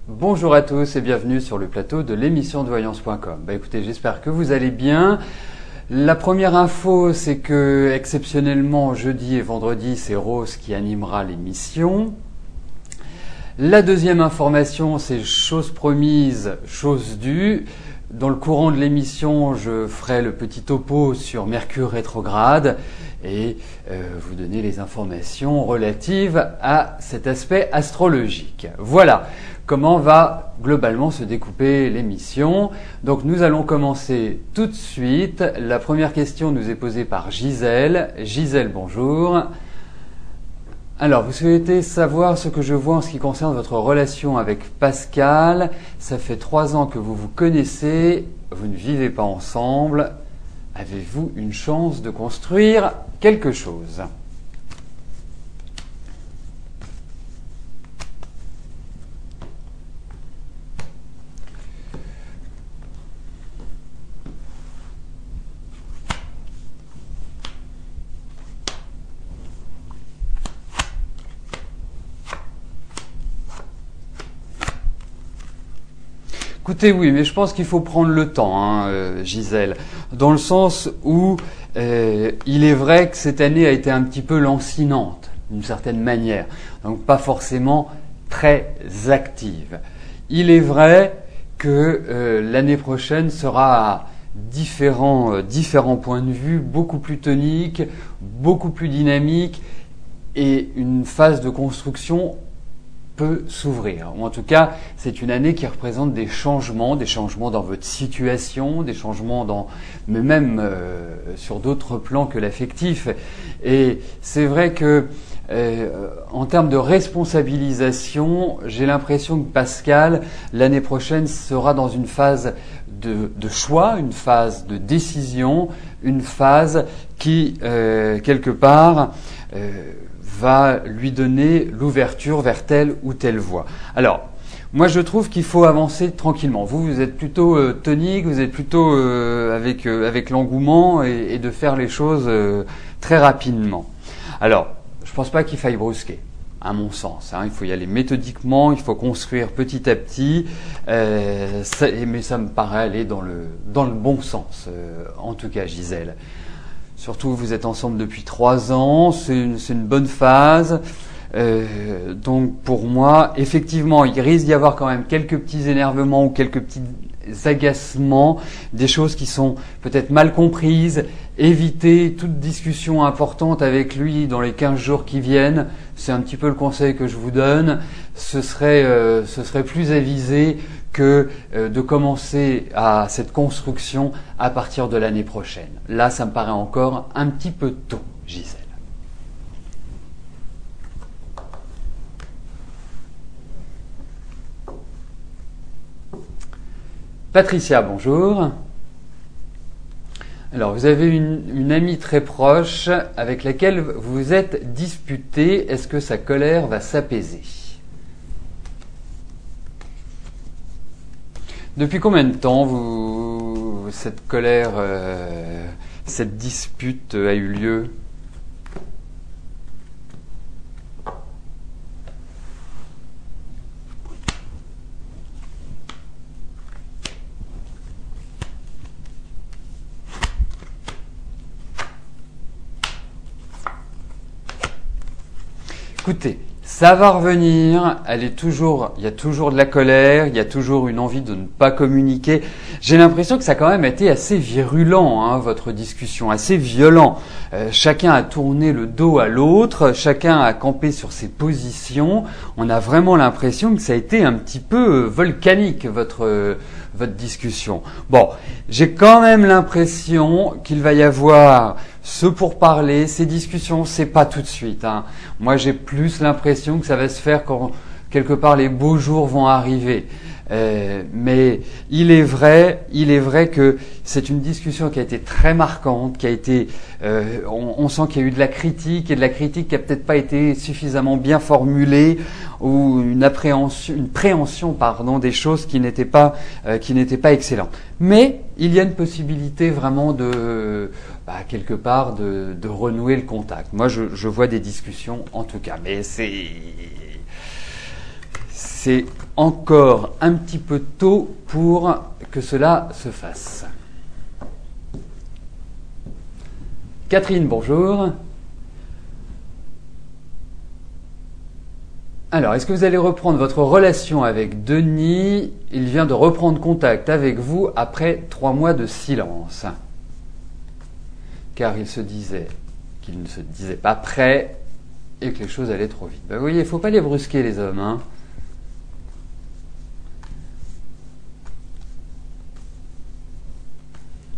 Bonjour à tous et bienvenue sur le plateau de l'émission de voyance.com. Écoutez, j'espère que vous allez bien. La première info, c'est que exceptionnellement jeudi et vendredi, c'est Rose qui animera l'émission. La deuxième information, c'est chose promise, chose due. Dans le courant de l'émission, je ferai le petit topo sur Mercure rétrograde et vous donner les informations relatives à cet aspect astrologique. Voilà comment va globalement se découper l'émission. Donc nous allons commencer tout de suite. La première question nous est posée par Gisèle. Gisèle, bonjour. Alors, vous souhaitez savoir ce que je vois en ce qui concerne votre relation avec Pascal. Ça fait 3 ans que vous vous connaissez, vous ne vivez pas ensemble. Avez-vous une chance de construire quelque chose ? Écoutez, oui, mais je pense qu'il faut prendre le temps, Gisèle, dans le sens où il est vrai que cette année a été un petit peu lancinante, d'une certaine manière, donc pas forcément très active. Il est vrai que l'année prochaine sera à différents points de vue, beaucoup plus tonique, beaucoup plus dynamique, et une phase de construction peut s'ouvrir. Ou en tout cas, c'est une année qui représente des changements dans votre situation, des changements mais même sur d'autres plans que l'affectif. Et c'est vrai que en termes de responsabilisation, j'ai l'impression que Pascal, l'année prochaine, sera dans une phase de choix, une phase de décision, une phase qui, quelque part, va lui donner l'ouverture vers telle ou telle voie. Alors, moi je trouve qu'il faut avancer tranquillement. Vous êtes plutôt tonique, vous êtes plutôt avec l'engouement et de faire les choses très rapidement. Alors, je pense pas qu'il faille brusquer, à mon sens. Il faut y aller méthodiquement, il faut construire petit à petit, mais ça me paraît aller dans le bon sens, en tout cas Gisèle. Surtout, vous êtes ensemble depuis 3 ans, c'est une bonne phase. Donc, pour moi, effectivement, il risque d'y avoir quand même quelques petits énervements ou quelques petits agacements, des choses qui sont peut-être mal comprises. Évitez toute discussion importante avec lui dans les 15 jours qui viennent. C'est un petit peu le conseil que je vous donne. Ce serait plus avisé que de commencer à cette construction à partir de l'année prochaine. Là, ça me paraît encore un petit peu tôt, Gisèle. Patricia, bonjour. Alors, vous avez une amie très proche avec laquelle vous vous êtes disputé. Est-ce que sa colère va s'apaiser ? Depuis combien de temps cette colère, cette dispute a eu lieu ? Écoutez, ça va revenir, il y a toujours de la colère, il y a toujours une envie de ne pas communiquer. J'ai l'impression que ça a quand même été assez virulent, votre discussion, assez violent. Chacun a tourné le dos à l'autre, chacun a campé sur ses positions. On a vraiment l'impression que ça a été un petit peu volcanique, votre discussion. Bon, j'ai quand même l'impression qu'il va y avoir ce pourparler, ces discussions, c'est pas tout de suite. Moi, j'ai plus l'impression que ça va se faire quand quelque part les beaux jours vont arriver. Mais il est vrai que c'est une discussion qui a été très marquante, qui a été, on sent qu'il y a eu de la critique et de la critique qui a peut-être pas été suffisamment bien formulée ou une préhension des choses qui n'étaient pas excellentes. Mais il y a une possibilité vraiment quelque part de renouer le contact. Moi, je vois des discussions en tout cas, mais c'est encore un petit peu tôt pour que cela se fasse. Catherine, bonjour. Alors, est-ce que vous allez reprendre votre relation avec Denis? Il vient de reprendre contact avec vous après 3 mois de silence. Car il se disait qu'il ne se disait pas prêt et que les choses allaient trop vite. Ben, vous voyez, il ne faut pas les brusquer, les hommes, hein.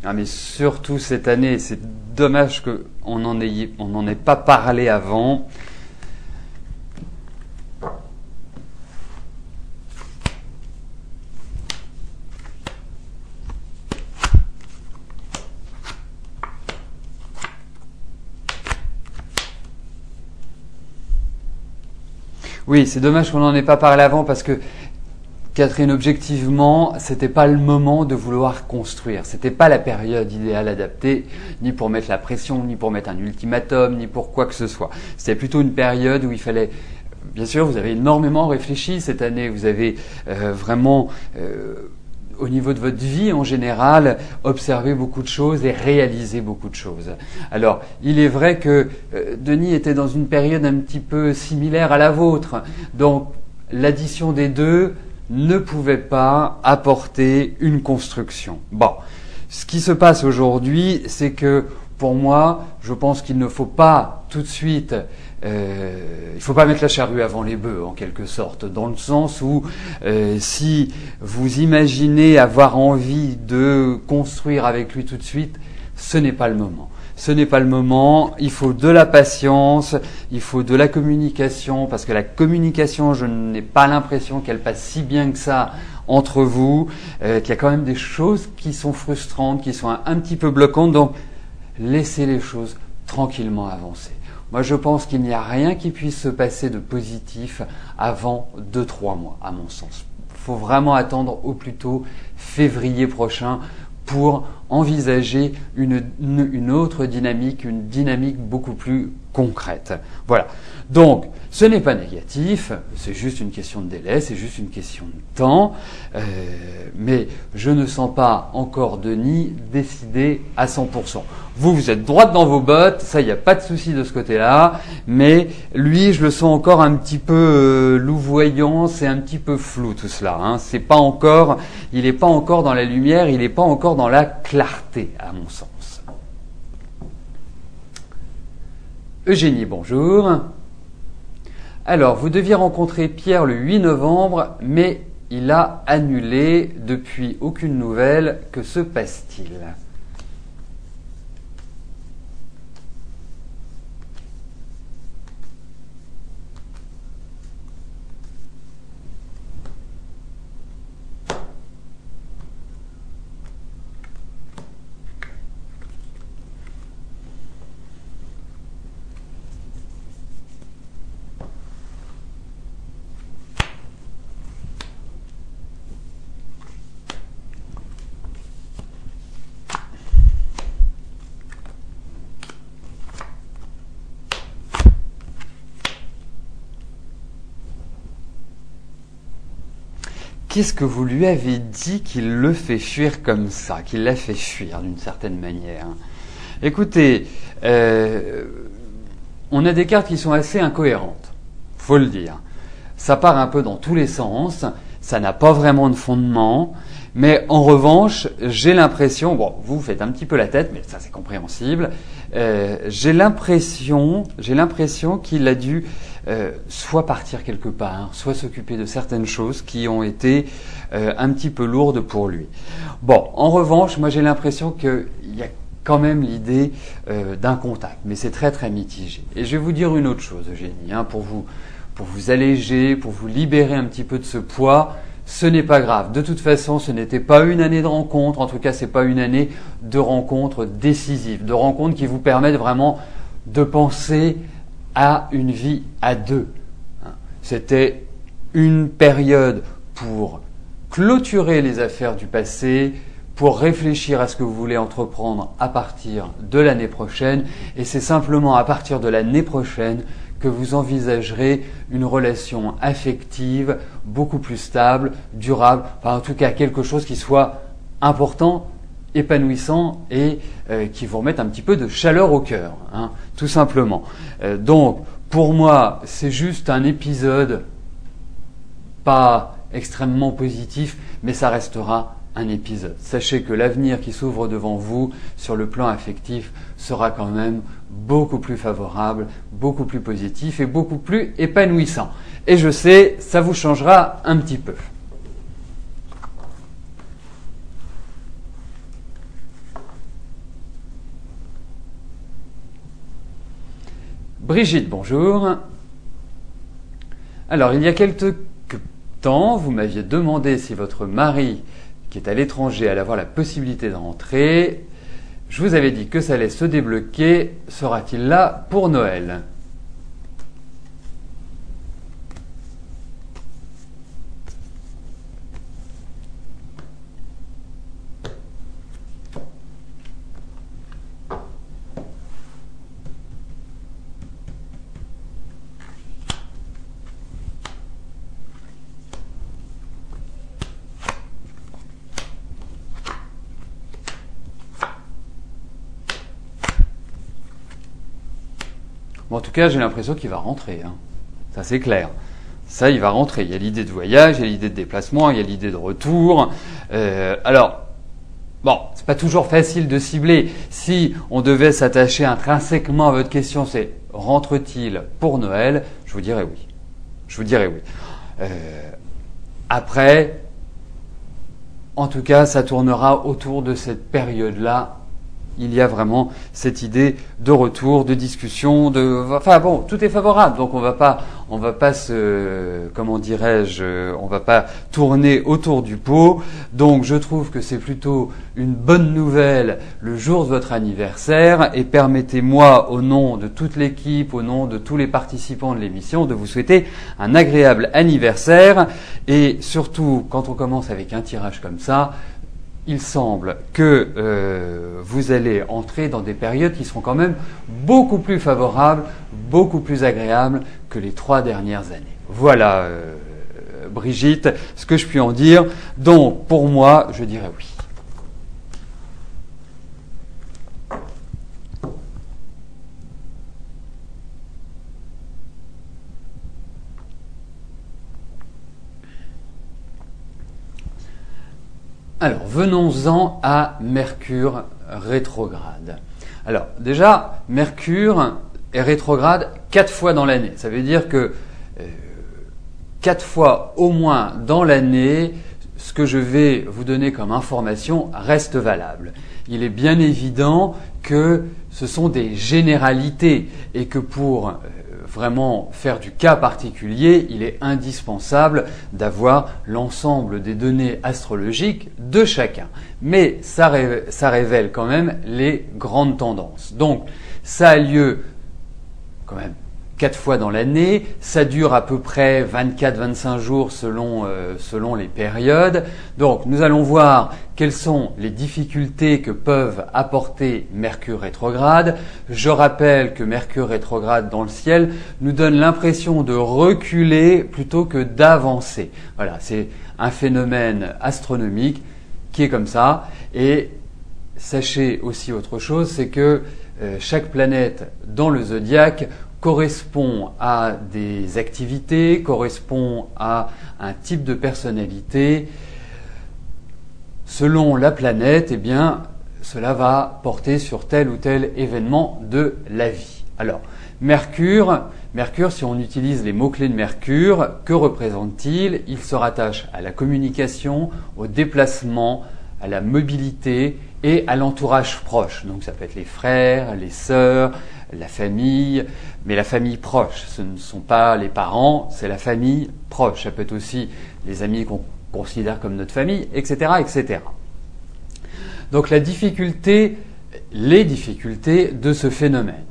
Ah, mais surtout cette année, c'est dommage qu'on n'en ait pas parlé avant. Oui, c'est dommage qu'on n'en ait pas parlé avant parce que Catherine, objectivement, c'était pas le moment de vouloir construire. C'était pas la période idéale adaptée, ni pour mettre la pression, ni pour mettre un ultimatum, ni pour quoi que ce soit. C'était plutôt une période où il fallait... Bien sûr, vous avez énormément réfléchi cette année. Vous avez vraiment, au niveau de votre vie en général, observé beaucoup de choses et réalisé beaucoup de choses. Alors, il est vrai que Denis était dans une période un petit peu similaire à la vôtre. Donc, l'addition des deux ne pouvait pas apporter une construction. Bon, ce qui se passe aujourd'hui, c'est que pour moi, je pense qu'il ne faut pas tout de suite, il ne faut pas mettre la charrue avant les bœufs en quelque sorte, dans le sens où si vous imaginez avoir envie de construire avec lui tout de suite, ce n'est pas le moment. Ce n'est pas le moment, il faut de la patience, il faut de la communication, parce que la communication, je n'ai pas l'impression qu'elle passe si bien que ça entre vous, qu'il y a quand même des choses qui sont frustrantes, qui sont un petit peu bloquantes, donc laissez les choses tranquillement avancer. Moi, je pense qu'il n'y a rien qui puisse se passer de positif avant 2-3 mois, à mon sens. Il faut vraiment attendre au plus tôt février prochain pour envisager une autre dynamique, une dynamique beaucoup plus concrète. Voilà. Donc, ce n'est pas négatif, c'est juste une question de délai, c'est juste une question de temps, mais je ne sens pas encore Denis décidé à 100%. Vous êtes droite dans vos bottes, ça, il n'y a pas de souci de ce côté-là, mais lui, je le sens encore un petit peu louvoyant, c'est un petit peu flou tout cela. Hein. C'est pas encore, il n'est pas encore dans la lumière, il n'est pas encore dans la clarté, à mon sens. Eugénie, bonjour. Alors, vous deviez rencontrer Pierre le 8 novembre, mais il a annulé. Depuis, aucune nouvelle. Que se passe-t-il ? Qu'est-ce que vous lui avez dit qu'il le fait fuir comme ça, qu'il l'a fait fuir d'une certaine manière? Écoutez, on a des cartes qui sont assez incohérentes, faut le dire. Ça part un peu dans tous les sens, ça n'a pas vraiment de fondement, mais en revanche, j'ai l'impression, bon, vous faites un petit peu la tête, mais ça c'est compréhensible, j'ai l'impression qu'il a dû soit partir quelque part, soit s'occuper de certaines choses qui ont été un petit peu lourdes pour lui. Bon, en revanche, moi j'ai l'impression qu'il y a quand même l'idée d'un contact, mais c'est très très mitigé. Et je vais vous dire une autre chose, Eugénie, hein, pour vous alléger, pour vous libérer un petit peu de ce poids. Ce n'est pas grave. De toute façon, ce n'était pas une année de rencontre. En tout cas, c'est pas une année de rencontre décisive, de rencontre qui vous permettent vraiment de penser à une vie à deux. C'était une période pour clôturer les affaires du passé, pour réfléchir à ce que vous voulez entreprendre à partir de l'année prochaine. Et c'est simplement à partir de l'année prochaine que vous envisagerez une relation affective beaucoup plus stable, durable, enfin en tout cas quelque chose qui soit important, épanouissant et qui vous remette un petit peu de chaleur au cœur, hein, tout simplement. Donc pour moi c'est juste un épisode pas extrêmement positif, mais ça restera un épisode. Sachez que l'avenir qui s'ouvre devant vous sur le plan affectif sera quand même beaucoup plus favorable, beaucoup plus positif et beaucoup plus épanouissant. Et je sais, ça vous changera un petit peu. Brigitte, bonjour. Alors, il y a quelques temps, vous m'aviez demandé si votre mari qui est à l'étranger allait avoir la possibilité de rentrer. Je vous avais dit que ça allait se débloquer. Sera-t-il là pour Noël ? Bon, en tout cas, j'ai l'impression qu'il va rentrer. Hein. Ça, c'est clair. Ça, il va rentrer. Il y a l'idée de voyage, il y a l'idée de déplacement, il y a l'idée de retour. Alors, bon, c'est pas toujours facile de cibler. Si on devait s'attacher intrinsèquement à votre question, c'est rentre-t-il pour Noël ? Je vous dirais oui. Je vous dirais oui. Après, en tout cas, ça tournera autour de cette période-là. Il y a vraiment cette idée de retour, de discussion, enfin bon, tout est favorable. Donc on va pas on va pas tourner autour du pot. Donc je trouve que c'est plutôt une bonne nouvelle le jour de votre anniversaire et permettez-moi au nom de toute l'équipe, au nom de tous les participants de l'émission de vous souhaiter un agréable anniversaire et surtout quand on commence avec un tirage comme ça, il semble que vous allez entrer dans des périodes qui seront quand même beaucoup plus favorables, beaucoup plus agréables que les 3 dernières années. Voilà, Brigitte, ce que je puis en dire. Donc, pour moi, je dirais oui. Alors, venons-en à Mercure rétrograde. Alors, déjà, Mercure est rétrograde 4 fois dans l'année. Ça veut dire que 4 fois au moins dans l'année, ce que je vais vous donner comme information reste valable. Il est bien évident que ce sont des généralités et que pour vraiment faire du cas particulier, il est indispensable d'avoir l'ensemble des données astrologiques de chacun. Mais ça révèle quand même les grandes tendances. Donc, ça a lieu quand même 4 fois dans l'année, ça dure à peu près 24-25 jours selon les périodes. Donc nous allons voir quelles sont les difficultés que peuvent apporter Mercure rétrograde. Je rappelle que Mercure rétrograde dans le ciel nous donne l'impression de reculer plutôt que d'avancer. Voilà, c'est un phénomène astronomique qui est comme ça. Et sachez aussi autre chose, c'est que chaque planète dans le zodiaque correspond à des activités, correspond à un type de personnalité. Selon la planète, eh bien, cela va porter sur tel ou tel événement de la vie. Alors, Mercure, si on utilise les mots-clés de Mercure, que représente-t-il ? Il se rattache à la communication, au déplacement, à la mobilité et à l'entourage proche. Donc ça peut être les frères, les sœurs, la famille, mais la famille proche. Ce ne sont pas les parents, c'est la famille proche. Ça peut être aussi les amis qu'on considère comme notre famille, etc., etc. Donc les difficultés de ce phénomène.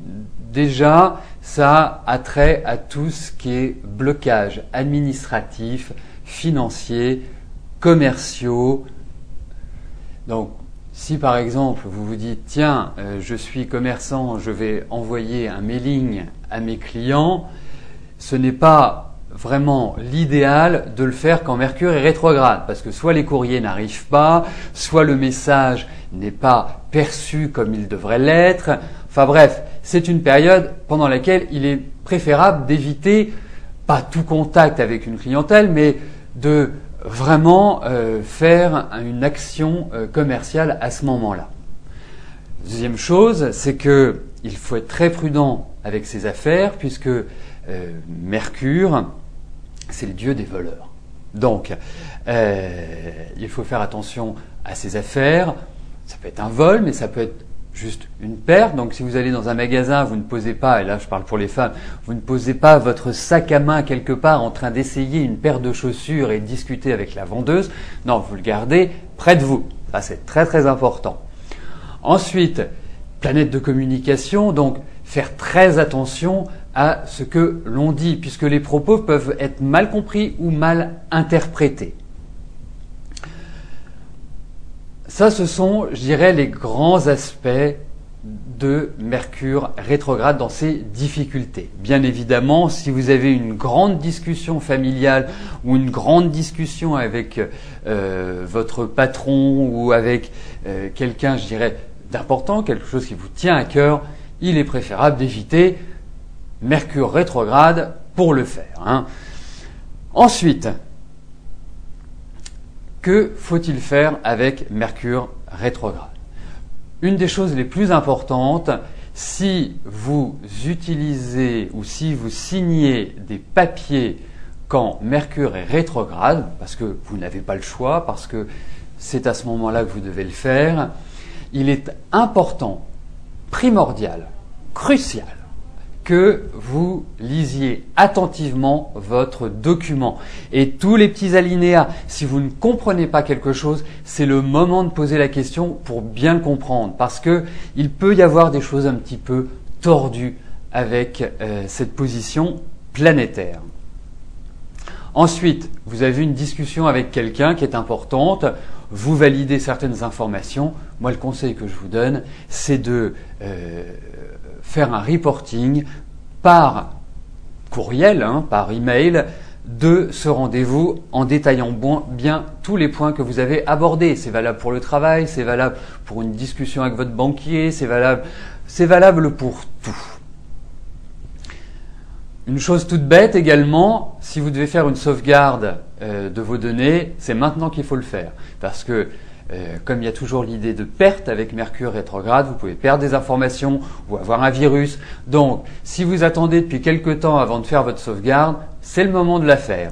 Déjà, ça a trait à tout ce qui est blocage administratif, financier, commerciaux. Donc, Si par exemple vous vous dites tiens, je suis commerçant, je vais envoyer un mailing à mes clients, ce n'est pas vraiment l'idéal de le faire quand Mercure est rétrograde, parce que soit les courriers n'arrivent pas, soit le message n'est pas perçu comme il devrait l'être. Enfin bref, c'est une période pendant laquelle il est préférable d'éviter pas tout contact avec une clientèle, mais de vraiment faire une action commerciale à ce moment-là. Deuxième chose, c'est que il faut être très prudent avec ses affaires, puisque Mercure, c'est le dieu des voleurs. Donc, il faut faire attention à ses affaires. Ça peut être un vol, mais ça peut être juste une perte. Donc, si vous allez dans un magasin, vous ne posez pas, et là je parle pour les femmes, vous ne posez pas votre sac à main quelque part en train d'essayer une paire de chaussures et de discuter avec la vendeuse. Non, vous le gardez près de vous. Ça, c'est très très important. Ensuite, planète de communication, donc faire très attention à ce que l'on dit, puisque les propos peuvent être mal compris ou mal interprétés. Ça, ce sont, je dirais, les grands aspects de Mercure rétrograde dans ses difficultés. Bien évidemment, si vous avez une grande discussion familiale ou une grande discussion avec votre patron ou avec quelqu'un, je dirais, d'important, quelque chose qui vous tient à cœur, il est préférable d'éviter Mercure rétrograde pour le faire. Hein. Ensuite, que faut-il faire avec Mercure rétrograde? Une des choses les plus importantes, si vous utilisez ou si vous signez des papiers quand Mercure est rétrograde, parce que vous n'avez pas le choix, parce que c'est à ce moment-là que vous devez le faire, il est important, primordial, crucial, que vous lisiez attentivement votre document. Et tous les petits alinéas, si vous ne comprenez pas quelque chose, c'est le moment de poser la question pour bien le comprendre. Parce que il peut y avoir des choses un petit peu tordues avec cette position planétaire. Ensuite, vous avez une discussion avec quelqu'un qui est importante, vous validez certaines informations. Moi, le conseil que je vous donne, c'est de faire un reporting par courriel, par email, de ce rendez-vous en détaillant bien tous les points que vous avez abordés. C'est valable pour le travail, c'est valable pour une discussion avec votre banquier, c'est valable pour tout. Une chose toute bête également, si vous devez faire une sauvegarde de vos données, c'est maintenant qu'il faut le faire. Parce que comme il y a toujours l'idée de perte avec Mercure rétrograde, vous pouvez perdre des informations ou avoir un virus. Donc, si vous attendez depuis quelque temps avant de faire votre sauvegarde, c'est le moment de la faire.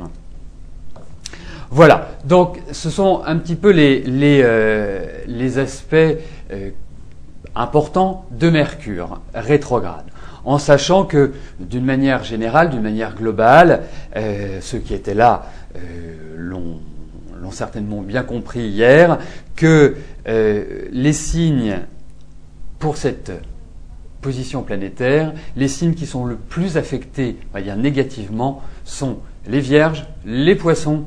Voilà, donc ce sont un petit peu les aspects importants de Mercure rétrograde. En sachant que, d'une manière générale, d'une manière globale, ceux qui étaient là l'ont certainement bien compris hier, que les signes pour cette position planétaire, les signes qui sont le plus affectés, on va dire négativement, sont les Vierges, les Poissons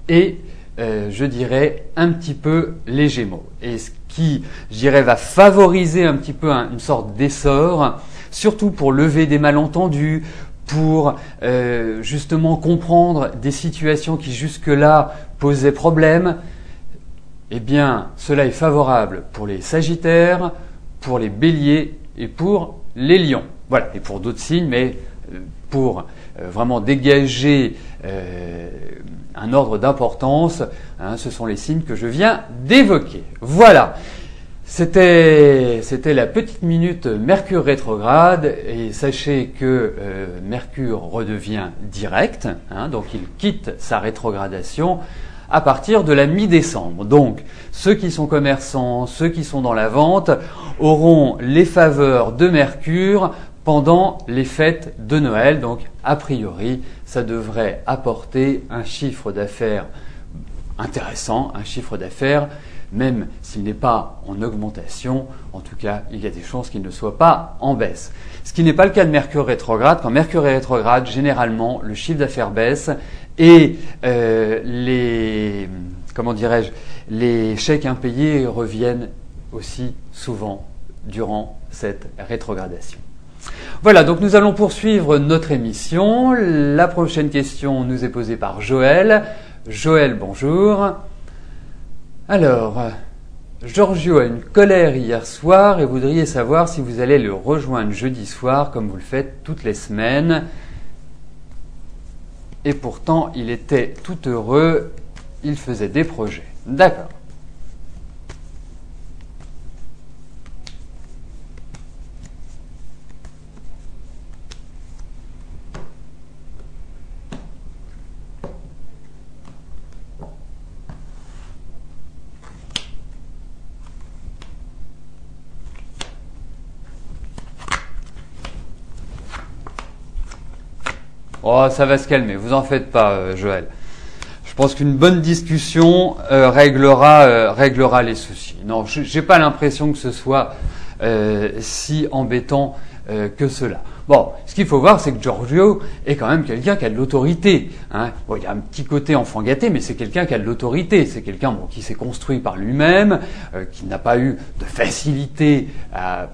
et, je dirais, un petit peu les Gémeaux. Et ce qui, je dirais, va favoriser un petit peu une sorte d'essor, surtout pour lever des malentendus, pour justement comprendre des situations qui jusque-là posaient problème, eh bien, cela est favorable pour les Sagittaires, pour les Béliers et pour les Lions. Voilà, et pour d'autres signes, mais pour vraiment dégager un ordre d'importance, ce sont les signes que je viens d'évoquer. Voilà. C'était la petite minute Mercure rétrograde, et sachez que Mercure redevient direct, donc il quitte sa rétrogradation à partir de la mi-décembre. Donc ceux qui sont commerçants, ceux qui sont dans la vente auront les faveurs de Mercure pendant les fêtes de Noël. Donc a priori, ça devrait apporter un chiffre d'affaires intéressant, un chiffre d'affaires même s'il n'est pas en augmentation, en tout cas, il y a des chances qu'il ne soit pas en baisse. Ce qui n'est pas le cas de Mercure rétrograde. Quand Mercure est rétrograde, généralement, le chiffre d'affaires baisse et comment dirais-je, les chèques impayés reviennent aussi souvent durant cette rétrogradation. Voilà, donc nous allons poursuivre notre émission. La prochaine question nous est posée par Joël. Joël, bonjour. Alors, Giorgio a une colère hier soir et voudriez savoir si vous allez le rejoindre jeudi soir comme vous le faites toutes les semaines. Et pourtant, il était tout heureux, il faisait des projets. D'accord. Oh, ça va se calmer, vous en faites pas, Joël. Je pense qu'une bonne discussion réglera les soucis. Non, j'ai pas l'impression que ce soit si embêtant que cela. Bon, ce qu'il faut voir, c'est que Giorgio est quand même quelqu'un qui a de l'autorité. Hein. Bon, il y a un petit côté enfant gâté, mais c'est quelqu'un qui a de l'autorité. C'est quelqu'un qui s'est construit par lui-même, qui n'a pas eu de facilité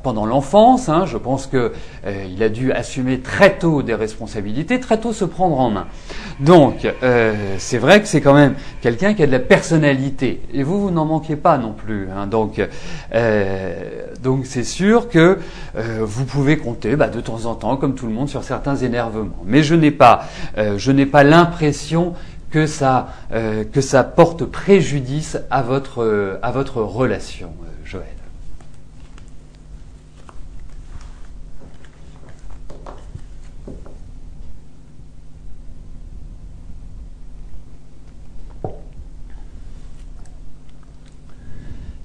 pendant l'enfance. Hein. Je pense que il a dû assumer très tôt des responsabilités, très tôt se prendre en main. Donc, c'est vrai que c'est quand même quelqu'un qui a de la personnalité. Et vous n'en manquez pas non plus. Hein. Donc, c'est sûr que vous pouvez compter de temps en temps, comme tout le monde, sur certains énervements. Mais je n'ai pas l'impression que ça porte préjudice à votre relation, Joël.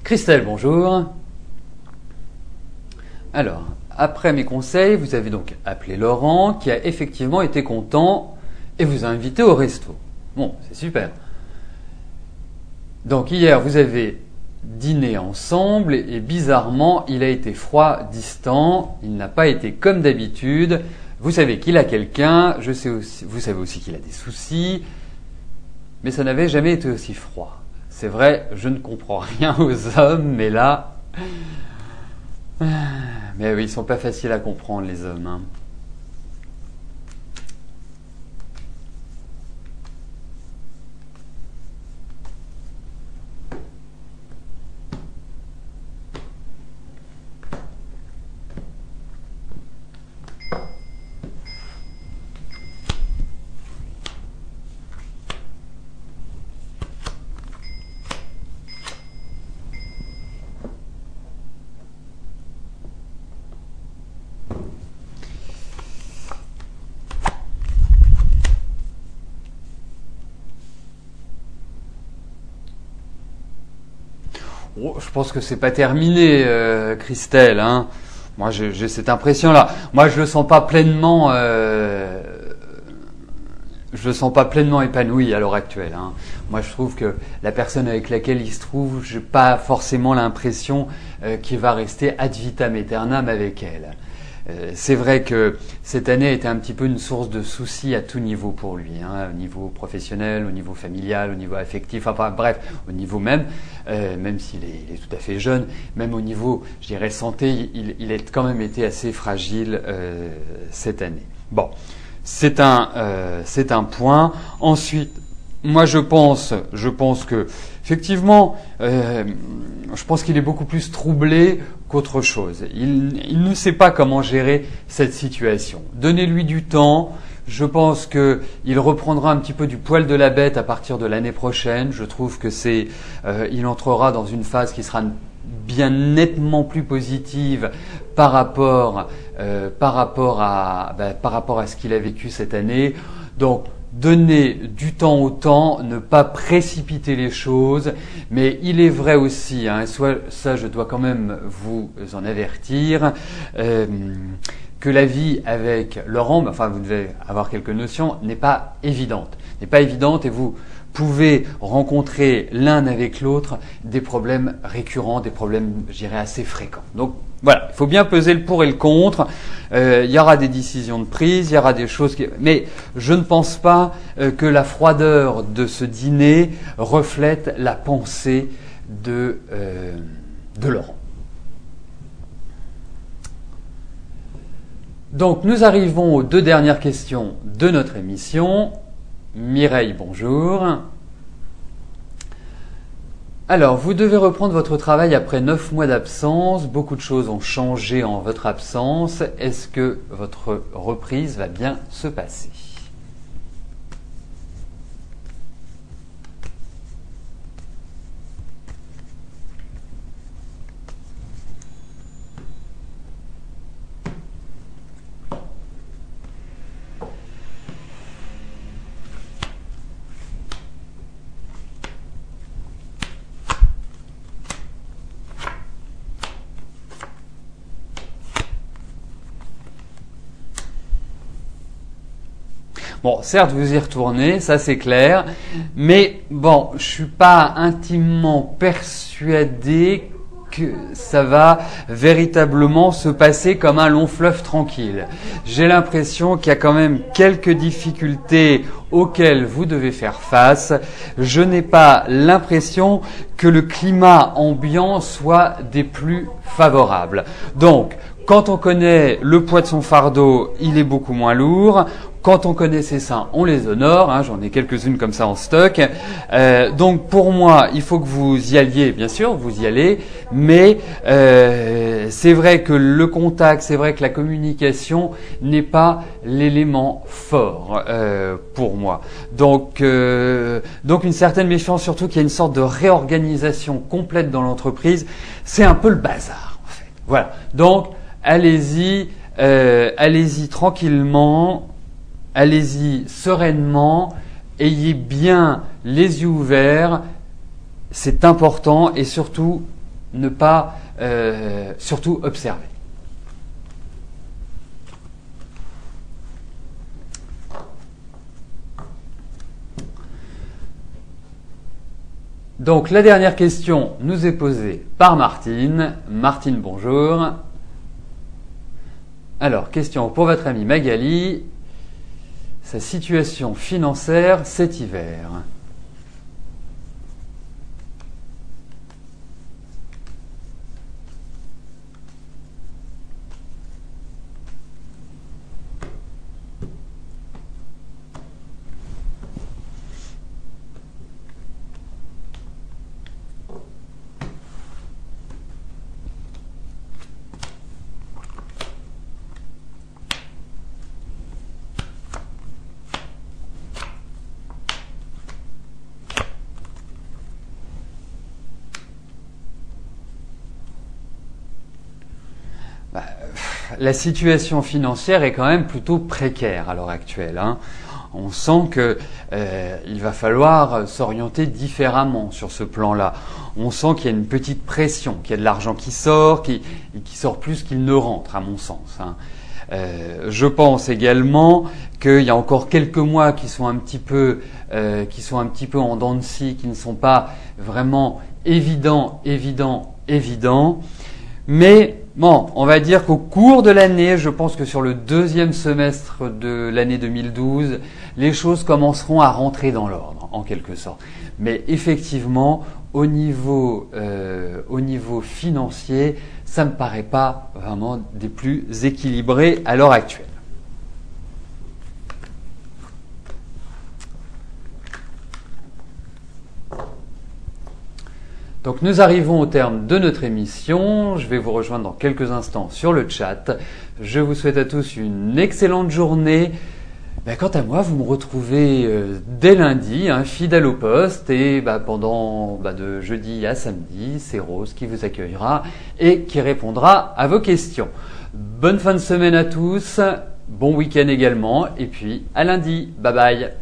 Christelle, bonjour. Alors, après mes conseils, vous avez donc appelé Laurent, qui a effectivement été content et vous a invité au resto. Bon, c'est super. Donc hier, vous avez dîné ensemble et bizarrement, il a été froid, distant, il n'a pas été comme d'habitude. Vous savez qu'il a quelqu'un, vous savez aussi qu'il a des soucis, mais ça n'avait jamais été aussi froid. C'est vrai, je ne comprends rien aux hommes, mais là... Mais oui, ils sont pas faciles à comprendre, les hommes. Hein. Oh, je pense que c'est pas terminé, Christelle. Hein. Moi, j'ai cette impression-là. Moi, je le sens pas pleinement. Je le sens pas pleinement épanoui à l'heure actuelle. Hein. Moi, je trouve que la personne avec laquelle il se trouve, j'ai pas forcément l'impression qu'il va rester ad vitam aeternam avec elle. C'est vrai que cette année a été un petit peu une source de soucis à tout niveau pour lui, hein, au niveau professionnel, au niveau familial, au niveau affectif, enfin bref, au niveau même s'il est tout à fait jeune, même au niveau, je dirais, santé, il a quand même été assez fragile cette année. Bon, c'est un point. Ensuite, moi je pense que effectivement, je pense qu'il est beaucoup plus troublé qu'autre chose. Il ne sait pas comment gérer cette situation. Donnez-lui du temps. Je pense qu'il reprendra un petit peu du poil de la bête à partir de l'année prochaine. Je trouve que il entrera dans une phase qui sera bien nettement plus positive par rapport à ce qu'il a vécu cette année. Donc, donner du temps au temps, ne pas précipiter les choses, mais il est vrai aussi, hein, ça je dois quand même vous en avertir, que la vie avec Laurent, enfin vous devez avoir quelques notions, n'est pas évidente. Et pouvez rencontrer l'un avec l'autre des problèmes récurrents, des problèmes, je dirais, assez fréquents. Donc voilà, il faut bien peser le pour et le contre. Il y aura des décisions de prise, il y aura des choses qui... Mais je ne pense pas que la froideur de ce dîner reflète la pensée de Laurent. Donc nous arrivons aux 2 dernières questions de notre émission. Mireille, bonjour. Alors, vous devez reprendre votre travail après 9 mois d'absence. Beaucoup de choses ont changé en votre absence. Est-ce que votre reprise va bien se passer ? Bon, certes, vous y retournez, ça c'est clair, mais bon, je suis pas intimement persuadé que ça va véritablement se passer comme un long fleuve tranquille. J'ai l'impression qu'il y a quand même quelques difficultés auxquelles vous devez faire face. Je n'ai pas l'impression que le climat ambiant soit des plus favorables. Donc, quand on connaît le poids de son fardeau, il est beaucoup moins lourd. Quand on connaît ses seins, on les honore. Hein, j'en ai quelques-unes comme ça en stock. Donc pour moi, il faut que vous y alliez, bien sûr, vous y allez. Mais c'est vrai que le contact, c'est vrai que la communication n'est pas l'élément fort pour moi. Donc une certaine méfiance, surtout qu'il y a une sorte de réorganisation complète dans l'entreprise. C'est un peu le bazar, en fait. Voilà. Donc allez-y tranquillement. Allez-y sereinement, ayez bien les yeux ouverts, c'est important, et surtout ne pas surtout observer. Donc la dernière question nous est posée par Martine. Martine, bonjour. Alors, question pour votre amie Magali. Sa situation financière cet hiver. La situation financière est quand même plutôt précaire à l'heure actuelle. Hein. On sent que il va falloir s'orienter différemment sur ce plan-là. On sent qu'il y a une petite pression, qu'il y a de l'argent qui sort, qui sort plus qu'il ne rentre, à mon sens. Hein. Je pense également qu'il y a encore quelques mois qui sont un petit peu en dents de scie, qui ne sont pas vraiment évidents. Mais bon, on va dire qu'au cours de l'année, je pense que sur le 2e semestre de l'année 2012, les choses commenceront à rentrer dans l'ordre, en quelque sorte. Mais effectivement, au niveau financier, ça me paraît pas vraiment des plus équilibrés à l'heure actuelle. Donc nous arrivons au terme de notre émission. Je vais vous rejoindre dans quelques instants sur le chat. Je vous souhaite à tous une excellente journée. Quant à moi, vous me retrouvez dès lundi, fidèle au poste, et pendant de jeudi à samedi, c'est Rose qui vous accueillera et qui répondra à vos questions. Bonne fin de semaine à tous, bon week-end également, et puis à lundi. Bye bye.